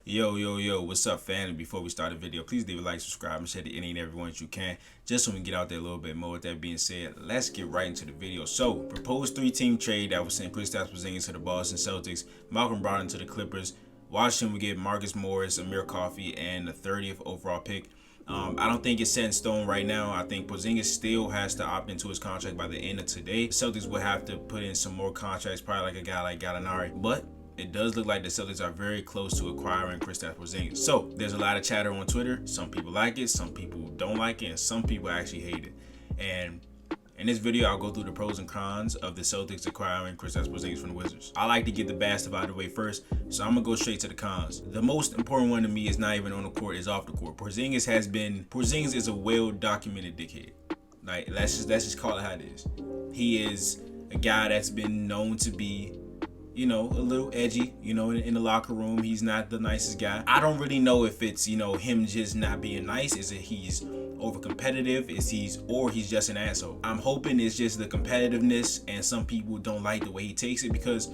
Yo, what's up, fam? And before we start the video, please leave a like, subscribe, and share to any and everyone that you can, just so we can get out there a little bit more. With that being said, let's get right into the video. So, proposed three-team trade that was sent Kristaps Porzingis to the Boston Celtics, Malcolm Brogdon to the Clippers. Washington would get Marcus Morris, Amir Coffey, and the 30th overall pick. I don't think it's set in stone right now. I think Porzingis still has to opt into his contract by the end of today. The Celtics will have to put in some more contracts, probably like a guy like Gallinari, but it does look like the Celtics are very close to acquiring Kristaps Porzingis. So there's a lot of chatter on Twitter. Some people like it, some people don't like it, and some people actually hate it. And in this video, I'll go through the pros and cons of the Celtics acquiring Kristaps Porzingis from the Wizards. I like to get the bad stuff out of the way first, so I'm gonna go straight to the cons. The most important one to me is not even on the court, is off the court. Porzingis is a well-documented dickhead. Like let's just call it how it is. He is a guy that's been known to be, a little edgy, in the locker room. He's not the nicest guy. I don't really know if it's, him just not being nice. Is it he's over competitive? Or he's just an asshole? I'm hoping it's just the competitiveness and some people don't like the way he takes it, because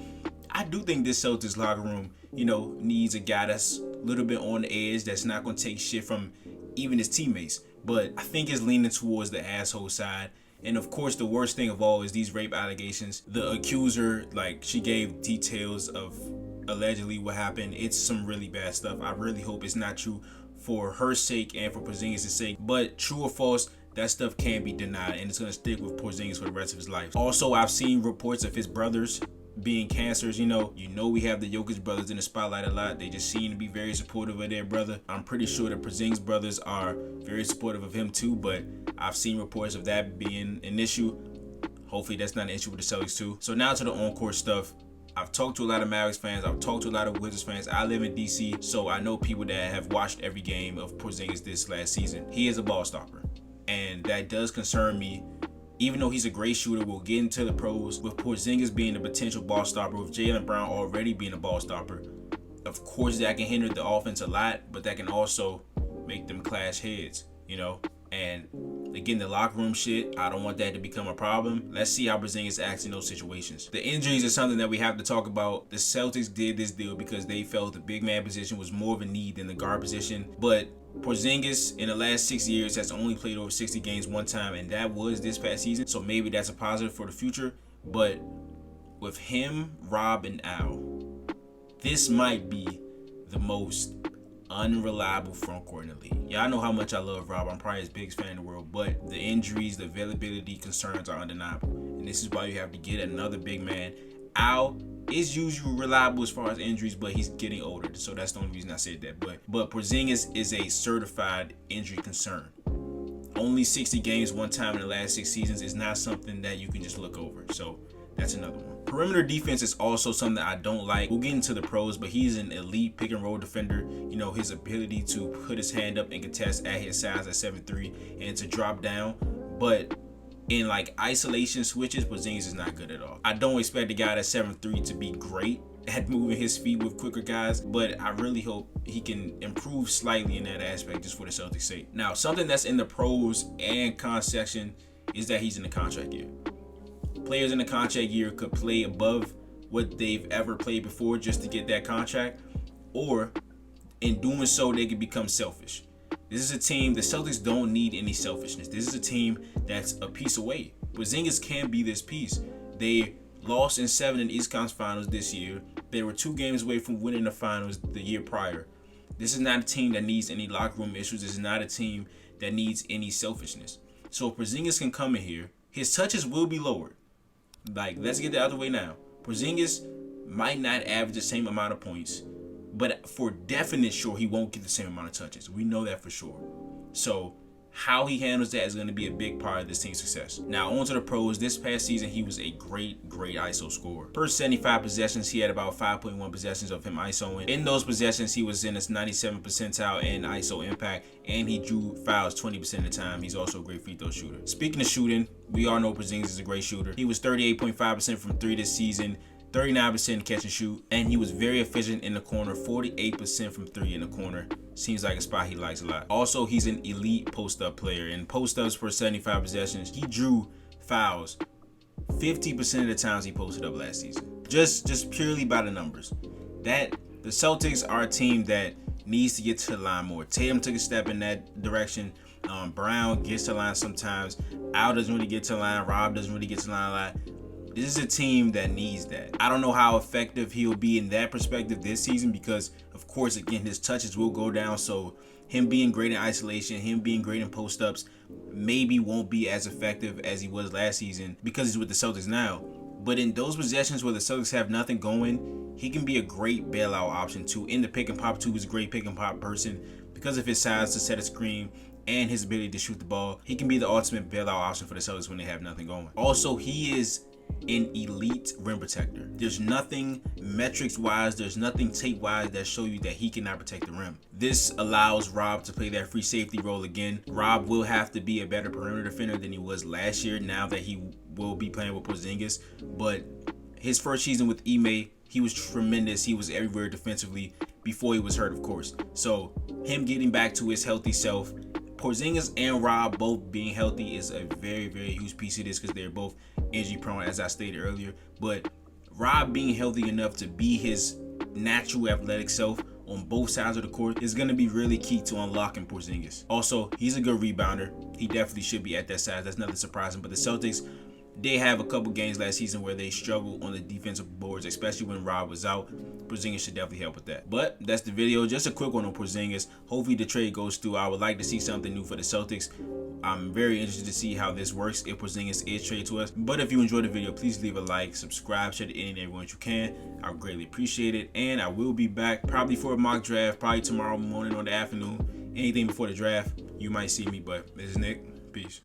I do think this Celtics locker room, needs a guy that's a little bit on the edge, that's not going to take shit from even his teammates. But I think it's leaning towards the asshole side. And of course, the worst thing of all is these rape allegations. The accuser, she gave details of allegedly what happened. It's some really bad stuff. I really hope it's not true for her sake and for Porzingis' sake. But true or false, that stuff can't be denied, and it's going to stick with Porzingis for the rest of his life. Also, I've seen reports of his brothers being cancers. We have the Jokic brothers in the spotlight a lot. They just seem to be very supportive of their brother. I'm pretty sure the Porzingis brothers are very supportive of him too, but I've seen reports of that being an issue. Hopefully that's not an issue with the Celtics too. So now to the on-court stuff. I've talked to a lot of Mavericks fans. I've talked to a lot of Wizards fans. I live in DC, so I know people that have watched every game of Porzingis this last season. He is a ball stopper, and that does concern me. Even though he's a great shooter, we'll get into the pros. With Porzingis being a potential ball stopper, with Jaylen Brown already being a ball stopper, of course that can hinder the offense a lot, but that can also make them clash heads, And again, the locker room shit, I don't want that to become a problem. Let's see how Porzingis acts in those situations. The injuries are something that we have to talk about. The Celtics did this deal because they felt the big man position was more of a need than the guard position, but Porzingis in the last 6 years has only played over 60 games one time, and that was this past season. So maybe that's a positive for the future. But with him, Rob, and Al, this might be the most unreliable front court in the league. Y'all know how much I love Rob. I'm probably his biggest fan in the world, but the injuries, the availability concerns are undeniable. And this is why you have to get another big man. Al is usually reliable as far as injuries, but he's getting older, so that's the only reason I said that. But Porzingis is a certified injury concern. Only 60 games one time in the last 6 seasons is not something that you can just look over. So that's another one. Perimeter defense is also something that I don't like. We'll get into the pros, but he's an elite pick and roll defender. His ability to put his hand up and contest at his size at 7'3" and to drop down. But in isolation switches, Porzingis is not good at all. I don't expect a guy that's 7'3" to be great at moving his feet with quicker guys, but I really hope he can improve slightly in that aspect just for the Celtics' sake. Now, something that's in the pros and cons section is that he's in the contract year. Players in the contract year could play above what they've ever played before just to get that contract, or in doing so, they could become selfish. This is a team, the Celtics don't need any selfishness. This is a team that's a piece away. Porzingis can be this piece. They lost in 7 in the East Conference Finals this year. They were 2 games away from winning the finals the year prior. This is not a team that needs any locker room issues. This is not a team that needs any selfishness. So if Porzingis can come in here, his touches will be lowered. Let's get that out of the way now. Porzingis might not average the same amount of points, but for definite sure, he won't get the same amount of touches. We know that for sure. So how he handles that is going to be a big part of this team's success. Now, on to the pros. This past season, he was a great ISO scorer. Per 75 possessions, he had about 5.1 possessions of him ISOing. In those possessions, he was in his 97th percentile in ISO impact, and he drew fouls 20% of the time. He's also a great free throw shooter. Speaking of shooting, we all know Porzingis is a great shooter. He was 38.5% from 3 this season, 39% catch and shoot, and he was very efficient in the corner, 48% from 3 in the corner. Seems like a spot he likes a lot. Also, he's an elite post-up player. In post-ups per 75 possessions, he drew fouls 50% of the times he posted up last season. Just purely by the numbers. That the Celtics are a team that needs to get to the line more. Tatum took a step in that direction. Brown gets to the line sometimes. Al doesn't really get to the line. Rob doesn't really get to the line a lot. This is a team that needs that. I don't know how effective he'll be in that perspective this season because, of course, again, his touches will go down. So him being great in isolation, him being great in post-ups, maybe won't be as effective as he was last season because he's with the Celtics now. But in those possessions where the Celtics have nothing going, he can be a great bailout option too. In the pick and pop too, he's a great pick and pop person because of his size to set a screen and his ability to shoot the ball. He can be the ultimate bailout option for the Celtics when they have nothing going. Also, he is an elite rim protector. There's nothing metrics wise, there's nothing tape wise that show you that he cannot protect the rim. This allows Rob to play that free safety role again. Rob will have to be a better perimeter defender than he was last year now that he will be playing with Porzingis. But his first season with Ime, he was tremendous. He was everywhere defensively before he was hurt, of course. So him getting back to his healthy self, Porzingis and Rob both being healthy is a very, very huge piece of this because they're both injury prone, as I stated earlier. But Rob being healthy enough to be his natural athletic self on both sides of the court is going to be really key to unlocking Porzingis. Also, he's a good rebounder. He definitely should be at that size. That's nothing surprising. But the Celtics, they have a couple games last season where they struggled on the defensive boards, especially when Rob was out. Porzingis should definitely help with that. But that's the video. Just a quick one on Porzingis. Hopefully the trade goes through. I would like to see something new for the Celtics. I'm very interested to see how this works if Porzingis is traded to us. But if you enjoyed the video, please leave a like, subscribe, share it to any and everyone you can. I would greatly appreciate it. And I will be back probably for a mock draft, probably tomorrow morning or the afternoon. Anything before the draft, you might see me. But this is Nick. Peace.